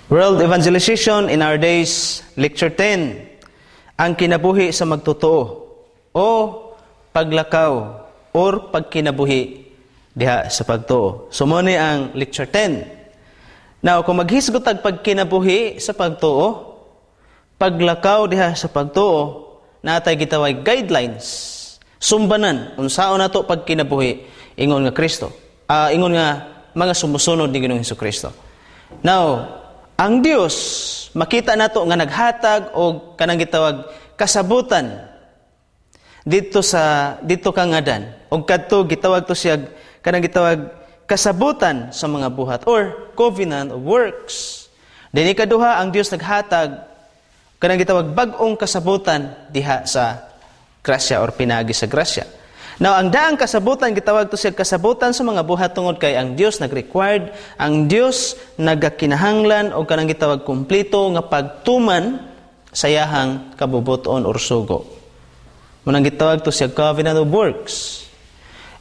World Evangelization in Our Days, Lecture 10, ang kinabuhi sa magtotoo o paglakaw or pagkinabuhi diha sa pagtuo. So mo ni ang Lecture 10. Now, kung maghisgot ang pagkinabuhi sa pagtuo, paglakaw diha sa pagtuo, natay gitawag guidelines, sumbanan, unsaon nato pagkinabuhi, ingon nga Kristo. Ingon nga mga sumusunod ni Ginoong Hesukristo. Now, ang Dios makita nato nga naghatag og kanang gitawag kasabutan dito kang Adan. Og kadto gitawag to siya kanang gitawag kasabutan sa mga buhat or covenant of works. Dinhi kaduha ang Dios naghatag kanang gitawag bag-ong kasabutan diha sa grasya or pinagi sa grasya. Now, ang daang kasabutan, gitawag to siya kasabutan sa mga buhat tungod kay ang Dios nag-required, ang Dios nagakinahanglan o kanang gitawag kumplito nga pagtuman sa yahang kabubuton or sugo. Munang gitawag to siya covenant of works.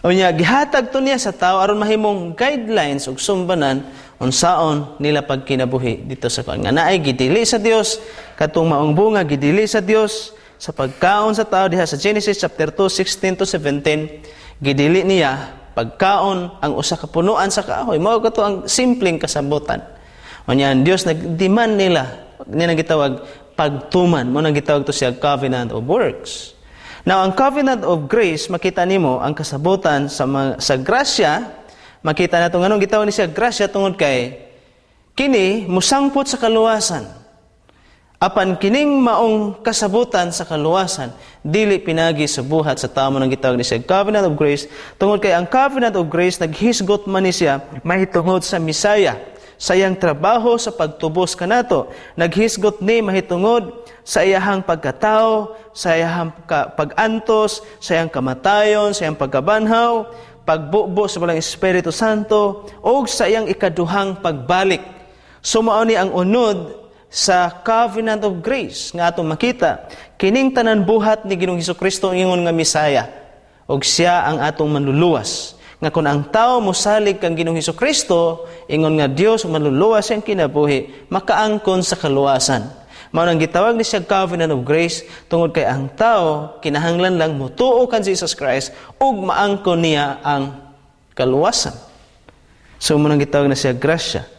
O niya, gihatag to niya sa tao aron mahimong guidelines ug sumbanan unsaon nila pagkinabuhi dito sa panganaay gidili sa Dios, katong maong bunga gidili sa Dios, sa pagkaon sa tao diha sa Genesis chapter 2, 16 to 17, gidili niya pagkaon ang usa ka punuan sa kahoy. Mao kato ang simpleng kasabutan. Unya ang Dios nagdemand nila, nila gitawag pagtuman. Mo nang gitawag to siya covenant of works. Now, ang covenant of grace, makita nimo ang kasabutan sa grasya, makita nato nganong gitawag ni siya grasya tungod kay kini musangpot sa kaluwasan. Apan kining maong kasabutan sa kaluwasan, dili pinagi sa buhat sa tao nang gitawag ni siya covenant of grace, tungod kay ang covenant of grace naghisgot man ni siya mahitungod sa Misaya, sa iyang trabaho sa pagtubos kanato, naghisgot ni mahitungod sa iyahang pagkatao, sa iyahang pagantos, sa iyang kamatayon, sa iyang pagkabanhaw, pagbubo sa balang Espiritu Santo, o sa iyang ikaduhang pagbalik. Sumao ni ang unod sa covenant of grace nga atong makita kining tanan buhat ni Ginoong Hesukristo ingon nga Misaya ug siya ang atong manluluwas nga kun ang tao mosalig kang Ginoong Hesukristo ingon nga Dios manluluwas siyang kinabuhi makaangkon sa kaluwasan. Mao nang gitawag ni siya covenant of grace tungod kay ang tao kinahanglan lang motuo kan Jesus Christ ug maangkon niya ang kaluwasan. So mo nang gitawag na siya grasya.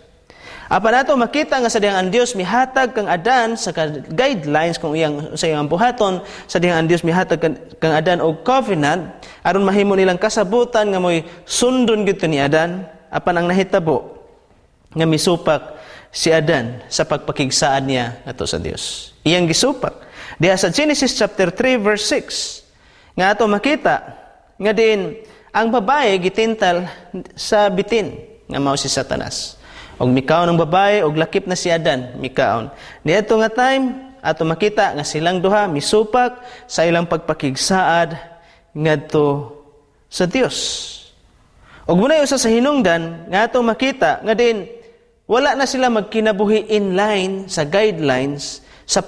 Apan nato makita nga sa dihang ang Dios mihatag kang Adan sa guidelines kung sa iyang buhaton, sa dihang ang Dios mihatag kang Adan og covenant aron mahimo nilang kasabutan nga moy sundon gyud ni Adan. Apan ang nahitabo nga misupak si Adan sa pagpakigsaad niya nato sa Dios. Iyang gisupak diha sa Genesis chapter 3 verse 6 nga ato makita nga din ang babae gitintal sa bitin nga mao si Satanas. Og mikaon ang babae og lakip na si Adan, mikaon. Niadto nga time ato makita nga silang duha misupak sa ilang pagpakigsaad ngadto sa Dios. Og munay usa sa hinungdan nga ato makita nga din wala na sila magkinabuhi in line sa guidelines sa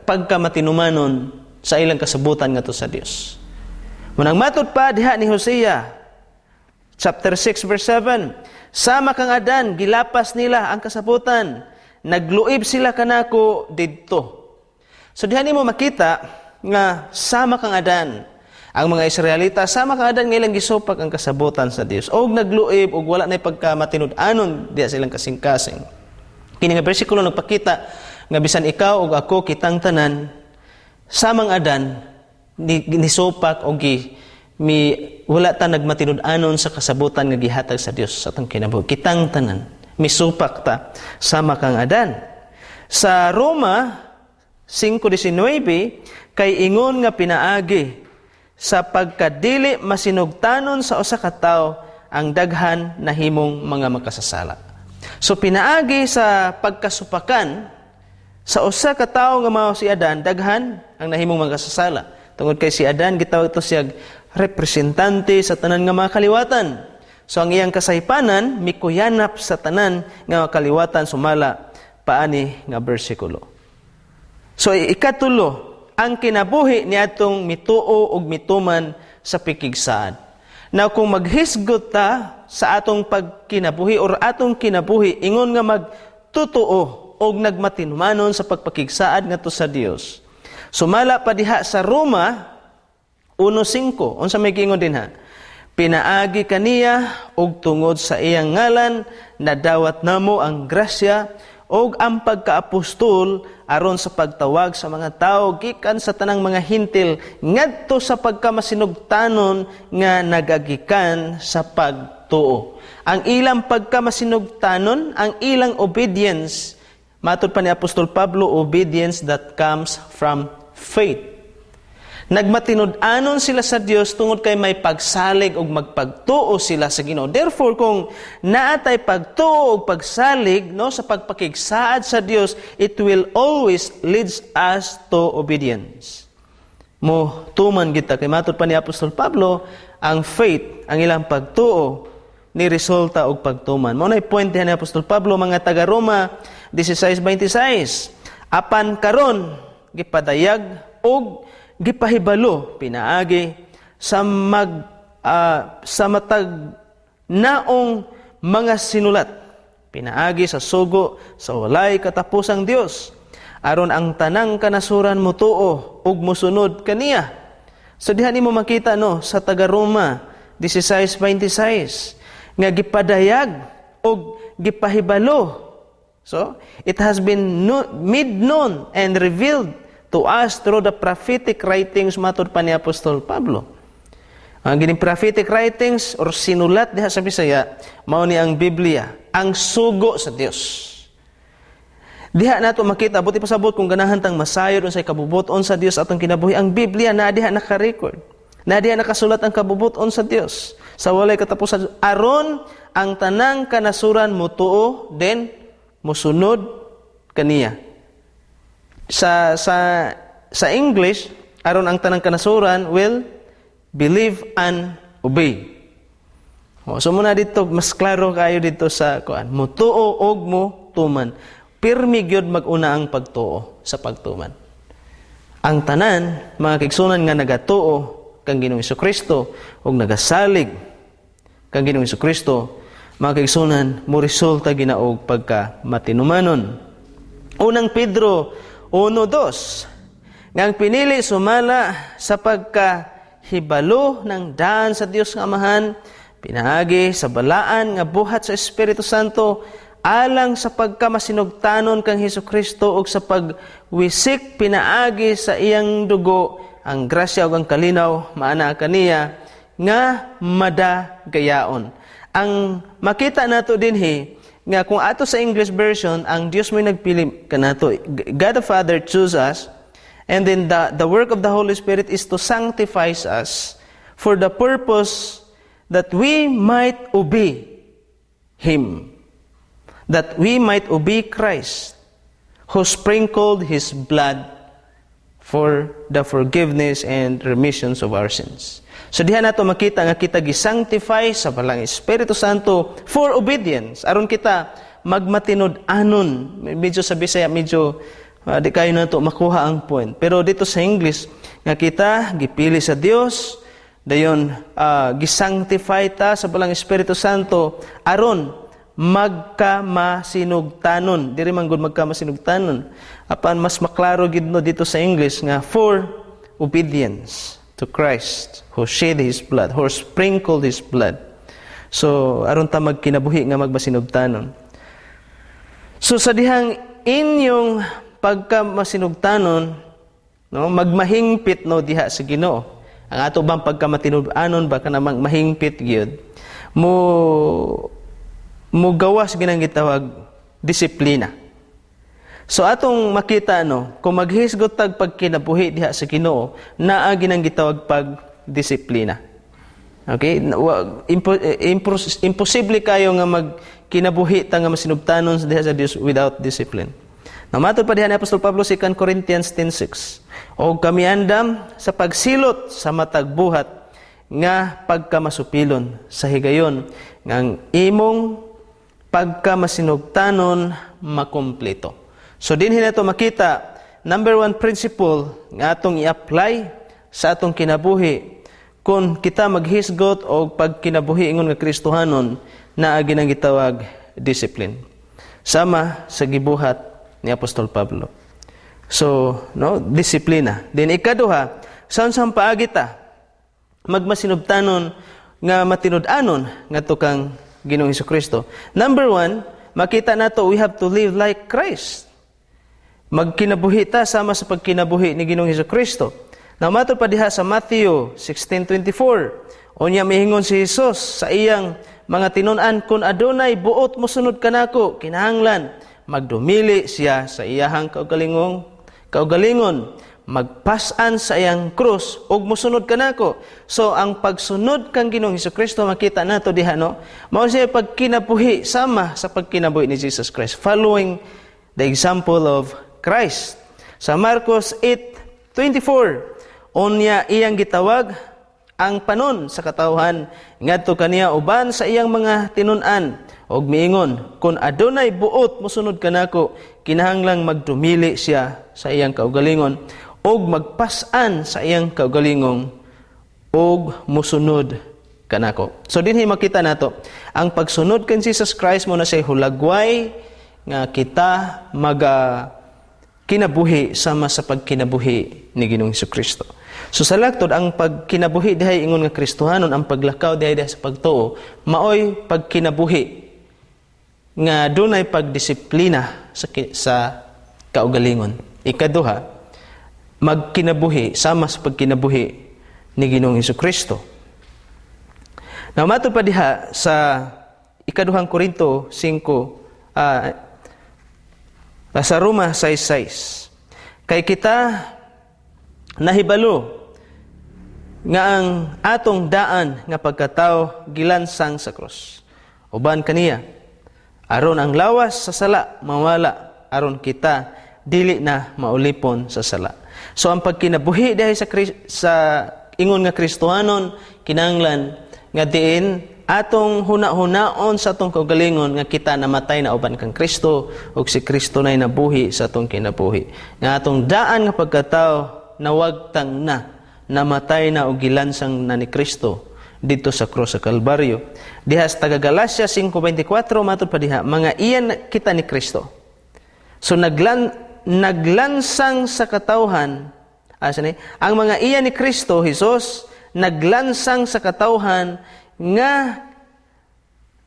pagkamatinumanon sa ilang kasabutan ngadto sa Dios. Munang matud pa diha ni Hosea chapter 6 verse 7, sama kang Adan, gilapas nila ang kasabutan. Nagluib sila kanako didto. So diha nimo makita nga sama kang Adan. Ang mga Israelita, sama kang Adan nga ilang gisupak ang kasabutan sa Dios. Og nagluib og wala na pagkamatinud-anon diha silang kasing-kasing. Kini nga bersikulo nagpakita nga bisan ikaw og ako kitang tanan samang Adan nisupak og wala ta nagmatinud-anon sa kasabutan nga gihatag sa Dios sa atong kinabuhi. Kitang tanan misupak ta sama kang Adan. Sa Roma 5:19 kay ingon nga pinaagi sa pagkadili masinugtanon sa usa ka tawo ang daghan nahimong mga makasasala. So pinaagi sa pagkasupakan sa usa ka tawo nga mao si Adan, daghan ang nahimong makasasala. Tungod kay si Adan gitawag to siya representante sa tanan nga mga kaliwatan. So ang iyang kasaypanan mikuyanap sa tanan nga mga kaliwatan sumala paani nga bersikulo. So ikatulo, ang kinabuhi niadtong mituo ug mituman sa pikigsaad. Now kung maghisgot ta sa atong pagkinabuhi or atong kinabuhi ingon nga nagtutuo o nagmatinumanon sa pagpakigsaad ngadto sa Dios. Sumala pa diha sa Roma 1:5, unsa may giingon din ha? Pinaagi kaniya og tungod sa iyang ngalan nadawat namo ang grasya og ang pagkaapostol aron sa pagtawag sa mga tao gikan sa tanang mga hintil ngadto sa pagkamasinugtanon nga nagagikan sa pagtuo. Ang ilang pagkamasinugtanon, ang ilang obedience, matud pa ni Apostol Pablo, obedience that comes from faith. Nagmatinud-anon sila sa Dios tungod kay may pagsalig ug magpagtuo sila sa Ginoo. Therefore, kung naatay pagtuo ug pagsalig no sa pagpakigsaad sa Dios, it will always leads us to obedience. Mo tuman kita kay matud pa ni Apostol Pablo, ang faith, ang ilang pagtuo ni resulta og pagtuman. Mao nay point ni Apostol Pablo mga taga Roma 16:26. Apan karon gipadayag og gipahibalo pinaagi sa matag naong mga sinulat, pinaagi sa sugo sa walay katapusang Dios aron ang tanang kanasuran motuo ug mosunod kaniya. So diha nimo makita no sa taga Roma 16:26 nga gipadayag ug gipahibalo. So it has been made known and revealed to us through the prophetic writings matud pa ni Apostol Pablo. Ang gining prophetic writings or sinulat diha sa Bisaya mao ni ang Biblia, ang sugo sa Dios. Diha nato makita buti pasabot kung ganahan tang masayod unsay kabubuton sa Dios atong kinabuhi. Ang Biblia na diha naka-record. Na diha nakasulat ang kabubuton sa Dios sa walay katapusan aron ang tanang kanasuran motuo den mosunod kaniya. Sa English, aron ang tanang kanasuran will believe and obey. So muna dito, mas klaro kayo dito sa kuan. Mutuo og mo tuman. Pirmi gyud mag-una ang pagtuo sa pagtuman. Ang tanan, mga kigsunan nga nagatuo kang Ginoong Hesukristo og nagasalig kang Ginoong Hesukristo, mga kigsunan, mo resulta ginaog pagka matinumanon. Unang Pedro 1:2 ngang pinili sumala sa pagkahibalo ng daan sa Dios nga Amahan, pinaagi sa balaan nga buhat sa Espiritu Santo alang sa pagkamasinugtanon kang Hesukristo ug sa pagwisik pinaagi sa iyang dugo ang grasya ug ang kalinaw maana kaniya nga madagayaon. Ang makita nato dinhi nga kung ato sa English version, ang Dios may nagpili kanato. God the Father chose us, and then the work of the Holy Spirit is to sanctify us for the purpose that we might obey Him, that we might obey Christ, who sprinkled His blood for the forgiveness and remissions of our sins. So diha nato makita nga kita gisanctify sa balang Espiritu Santo for obedience. Aron kita magmatinud-anon. Medyo sa Bisaya, medyo di kayo nato makuha ang point. Pero dito sa English, nga kita gipili sa Dios, dayon gisanctify ta sa balang Espiritu Santo aron magkamasinugtanon. Diri man gud magkamasinugtanon. Apan mas maklaro gid no dito sa English nga for obedience to Christ, who shed His blood, who sprinkled His blood. So, aron ta magkinabuhi nga magmasinugtanon. So, sa dihang inyong pagkamasinugtanon, no, magmahingpit no diha sa Ginoo. Ang ato bang pagkamatinud-anon baka namang mahingpit gyud. Mo gawas ginang gitawag disiplina. So atong makita kung maghisgot tag pagkinabuhi diha sa Ginoo, naa ginang gitawag pagdisiplina. Okay? Imposible kayo nga magkinabuhi ta nga masinubtanon diha sa Dios without discipline. Namatod pa diha ni Apostol Pablo 2 Corinthians 10:6. O kami andam sa pagsilot sa matag buhat nga pagkamasupilon sa higayon ngang imong pagkamasinugtanon makumpleto. So dinhi nato makita, number 1 principle nga atong i-apply sa atong kinabuhi kung kita maghisgot o pagkinabuhi ingon nga Kristohanon na agi nang gitawag discipline. sama sa gibuhat ni Apostol Pablo. So, no, disiplina. Then ikaduha, saan paagi ta magmasinubtanon nga matinud-anon ngadto kang Ginoong Hesukristo. Number 1, makita nato we have to live like Christ. Magkinabuhi ta sama sa pagkinabuhi ni Ginoong Hesukristo. Now matod pa diha sa Matthew 16:24, unya mihingon si Jesus sa iyang mga tinun-an, kung adunay buot mosunod kanako, kinahanglan magdumili siya sa iyahang kaugalingon, magpasan sa iyang krus ug mosunod kanako. So ang pagsunod kang Ginoong Hesukristo makita nato diha, no, mao siya pagkinabuhi sama sa pagkinabuhi ni Jesus Christ, following the example of Christ. Sa Marcos 8:24, unya iyang gitawag ang panon sa katawhan ngadto kaniya uban sa iyang mga tinun-an og miingon, kung adunay buot mosunod kanako, kinahanglang magdumili siya sa iyang kaugalingon og magpasan sa iyang kaugalingong og mosunod kanako. So dinhi makita nato ang pagsunod kan Jesus Christ mo na say hulagway nga kita kinabuhi sama sa pagkinabuhi ni Ginoong Hesukristo. So sa laktod ang pagkinabuhi dihay ingon nga Kristohanon, ang paglakaw dihay sa pagtuo, maoy pagkinabuhi nga dunay pagdisiplina sa kaugalingon. Ikaduha, magkinabuhi sama sa pagkinabuhi ni Ginoong Hesukristo. Now matod pa diha sa ikaduhang Korinto 5, sa Roma 6:6, kay kita nahibalo nga ang atong daan nga pagkatao gilansang sa krus. Uban kaniya, aron ang lawas sa sala mawala, aron kita dili na maulipon sa sala. So ang pagkinabuhi dahil sa ingon nga Kristohanon, kinahanglan nga diin atong huna-hunaon sa atong kaugalingon nga kita namatay na uban kang Kristo ug si Kristo nay nabuhi sa atong kinabuhi. Nga atong daan nga pagkatao nawagtang na, namatay na og gilansang na ni Kristo dito sa krus sa Kalbaryo. Diha sa taga Galacia 5:24 matod pa diha, mga iyan kita ni Kristo. So naglansang sa katawhan, ang mga iyan ni Kristo Jesus naglansang sa katawhan nga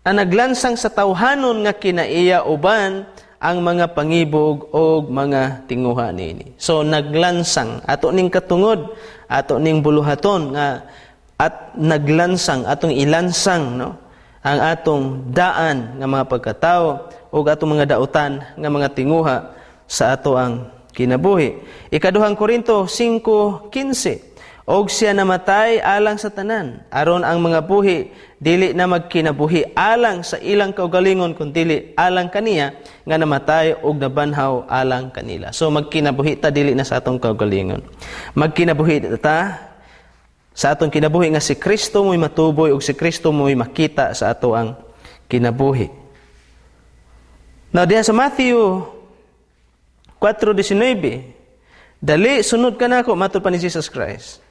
naglansang sa tawhanon nga kinaiya uban ang mga pangibog o mga tinguha niini. So naglansang ato ning katungod, ato ning buluhaton nga at naglansang atong ilansang, no, ang atong daan nga mga pagkatao o atong mga dautan nga mga tinguha sa ato ang kinabuhi. Ikaduhang Korinto 5:15, og siya namatay alang sa tanan, aron ang mga buhi dili na magkinabuhi alang sa ilang kaugalingon kundi alang kaniya nga namatay og nabanhaw alang kanila. So magkinabuhi ta dili na sa atong kaugalingon. Magkinabuhi ta sa atong kinabuhi nga si Kristo mo'y matuboy ug si Kristo mo'y makita sa ato ang kinabuhi. Now diha sa Matthew 4:19, dali sunod ka nako matod pa ni Jesus Christ.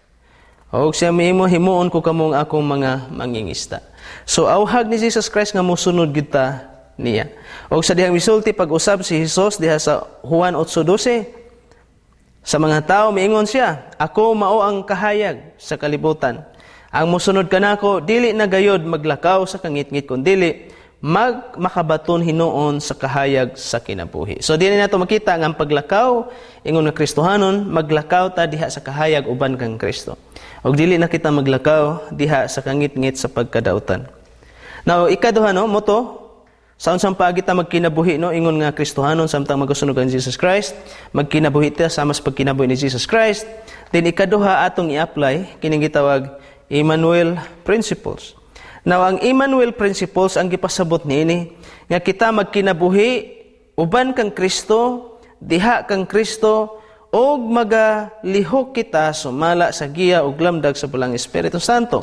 O siya mimo himuon ko kamong akong mga mangingista. So awhag ni Jesus Christ nga mosunod kita niya. O sa dihang misulti pag-usab si Jesus diha sa Juan 8:12, sa mga tao miingon siya, ako mao ang kahayag sa kalibutan. Ang mosunod kanako dili na gayod maglakaw sa kangit-ngit kundi makabaton hinuon sa kahayag sa kinabuhi. So dinhi nato makita nga ang paglakaw ingon nga Kristohanon, maglakaw ta diha sa kahayag uban kang Kristo. Og dili na kita maglakaw diha sa kangit-ngit sa pagkadautan. Now ikaduha, no, moto sa unsang paagi ta magkinabuhi, no, ingon nga Kristohanon samtang magasunod kang Jesus Christ, magkinabuhi ta sama sa pagkinabuhi ni Jesus Christ. Then ikaduha atong i-apply kining gitawag Emmanuel Principles. Now, ang Emmanuel Principles, ang gipasabot niini, nga kita magkinabuhi, uban kang Kristo, diha kang Kristo, og magalihok kita sumala sa giya ug lamdag sa pulang Espiritu Santo.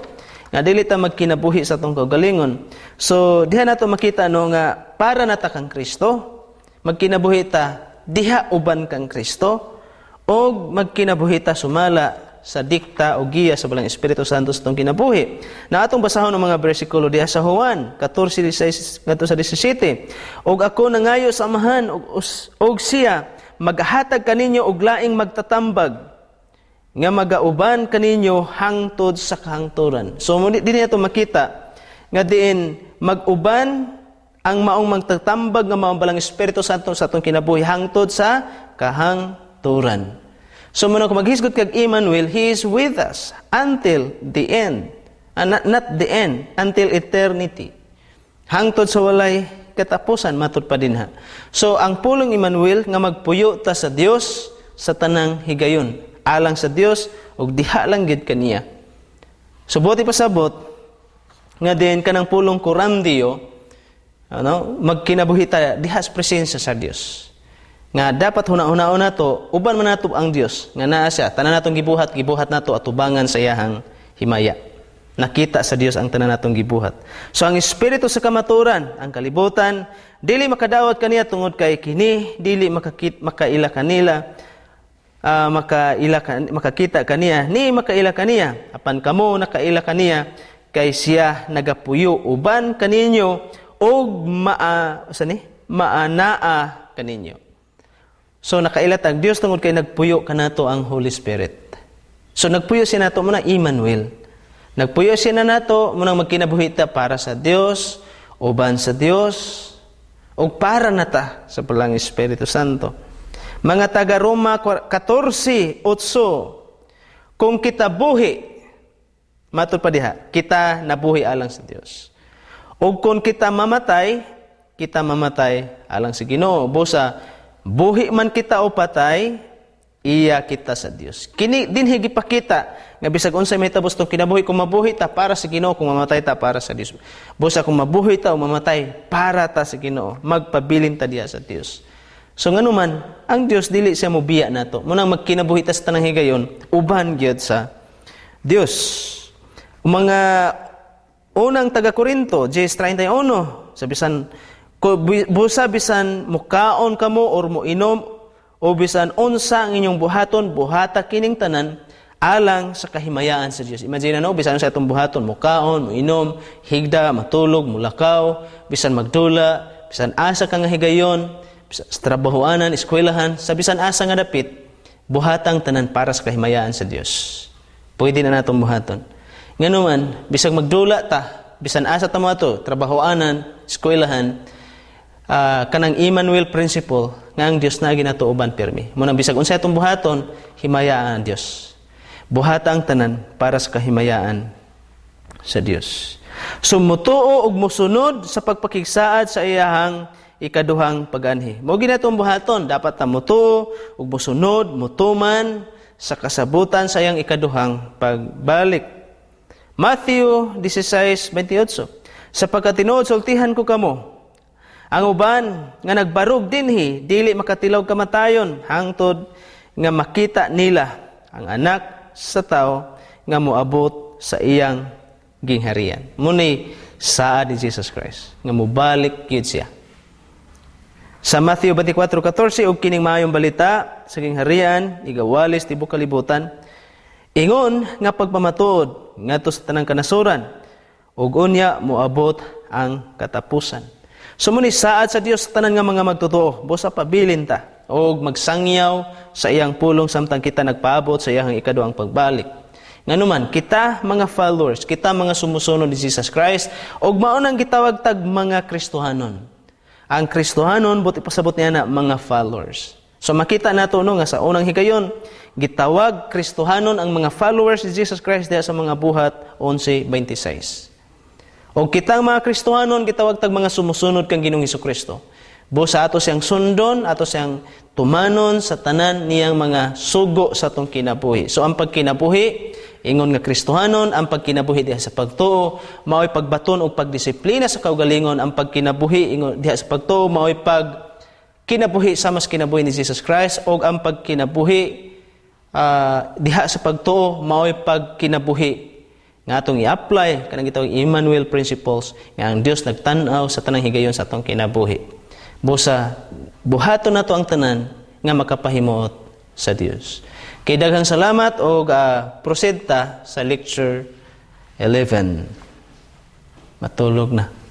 Nga dili ta magkinabuhi sa atong kaugalingon. So, diha nato makita, no, nga para nata kang Kristo, magkinabuhi ta diha uban kang Kristo, og magkinabuhi ta sumala sa dikta o giya sa balang Espiritu Santo sa itong kinabuhi. Na atong basahon ng mga bersikulo diha sa Juan 14:16 ngadto sa 17. Og ako nangayo sa Amahan og siya maghatag kaninyo og laing magtatambag nga magauban kaninyo hangtod sa kahangturan. So dinhi ato makita nga diin mag-uban ang maong magtatambag nga maong balang Espiritu Santo sa atong kinabuhi hangtod sa kahangturan. So muna kung maghisgot kag Emmanuel, He is with us until the end. Not the end, until eternity. Hangtod sa walay katapusan, matod pa din ha. So ang pulong Emmanuel nga magpuyo ta sa Dios sa tanang higayon. Alang sa Dios ug diha lang gid kaniya. So buti pasabot nga din kanang pulong Kurandio, magkinabuhi ta diha sa presensya sa Dios. Nga dapat huna-hunaon nato, uban man nato ang Dios, nga naa siya, tanan natong gibuhat nato atubangan sa iyahang himaya. Nakita sa Dios ang tanan natong gibuhat. So ang espiritu sa kamaturan, ang kalibutan, dili makadawat kaniya tungod kay kini, dili makaila kanila, makakita kaniya, ni makaila kaniya, apan kamo nakaila kaniya, kay siya nagapuyo uban kaninyo og maanaa kaninyo. So nakailat ang Dios tungod kay nagpuyo kanato ang Holy Spirit. So nagpuyo siya nato muna Emmanuel. Nagpuyo siya na nato muna magkinabuhi ta para sa Dios, uban sa Dios, o para nata sa palang Espiritu Santo. Mga taga Roma 14:8, kung kita buhi, matod pa diha, kita nabuhi alang sa Dios. O kung kita mamatay alang sa Ginoo. Busa buhi man kita o patay, iya kita sa Dios. Kini dinhi gipakita nga bisag unsay mahitabo tong kinabuhi, kung mabuhi ta para sa Ginoo, kung mamatay ta para sa Dios. Busa kung mabuhi ta o mamatay para ta sa Ginoo, magpabilin ta diha sa Dios. So nganuman, ang Dios dili siya mobiya nato. Munang magkinabuhi ta sa tanang higayon, uban gyud sa Dios. Mga unang taga Korinto, 10:31, sabisan busa bisan mukaon kamo or moinom o bisan unsa ang inyong buhaton, buhata kining tanan alang sa kahimayaan sa Dios. Imagine bisan sa atong buhaton, mukaon, moinom, higda, matulog, mulakaw, bisan magdula, bisan asa ka nga higayon, bisan sa trabahoanan, eskwelahan, sa bisan asa nga dapit, buhatang tanan para sa kahimayaan sa Dios. Pwede na natong buhaton. Nganuman, bisag magdula ta, bisan asa ta mo ato, trabahoanan, eskwelahan, kanang Emmanuel principle nga ang Dios na ginatuoban pirmi. Munang bisag unsay atong buhaton, himayaan ang Dios. Buhata ang tanan para sa kahimayaan sa Dios. So mutuo ug mosunod sa pagpakigsaad sa iyahang ikaduhang pag-anhi. Mao ginatong buhaton, dapat ta mutuo ug mosunod, mutuman sa kasabutan sa iyang ikaduhang pagbalik. Matthew 16:28, sapagkat tinuod sultihan ko kamo, ang uban nga nagbarog dinhi dili makatilaw kamatayon hangtod nga makita nila ang anak sa tao nga moabot sa iyang gingharian. Muni saad ni Jesus Christ nga mobalik gyud siya. Sa Matthew 24:14, og kining maayong balita sa gingharian igawalis tibok kalibutan, ingon nga pagpamatuod ngadto sa tanang kanasuran, ug unya moabot ang katapusan. Sumuni saad sa Dios tanan nga mga magtotoo, busa pabilin ta og magsangyaw sa iyang pulong samtang kita nagpaabot sa iyang ikaduhang pagbalik. Nganuman kita mga followers, kita mga sumusunod ni Jesus Christ, og mao nang gitawag tag mga Kristohanon. Ang Kristohanon buti pasabot niya na mga followers. So makita nato nga sa unang higayon, gitawag Kristohanon ang mga followers ni Jesus Christ diha sa mga buhat 11:26. O kitang mga Kristohanon, gitawag tag mga sumusunod kang Ginoong Hesukristo. Busa ato siyang sundon, ato siyang tumanon sa tanan niyang mga sugo sa atong kinabuhi. So ang pagkinabuhi, ingon nga Kristohanon, ang pagkinabuhi diha sa pagtuo, mao'y pagbaton o pagdisiplina sa kaugalingon. Ang pagkinabuhi, ingon diha sa pagtuo, mao'y pagkinabuhi sa mas kinabuhi ni Jesus Christ. O ang pagkinabuhi diha sa pagtuo, mao'y pagkinabuhi nga atong i-apply kanang gitawag Emmanuel principles nga ang Dios nagtan-aw sa tanang higayon sa atong kinabuhi. Busa buhaton nato ang tanan nga makapahimuot sa Dios. Kay daghang salamat o proceed ta sa lecture 11. Matulog na.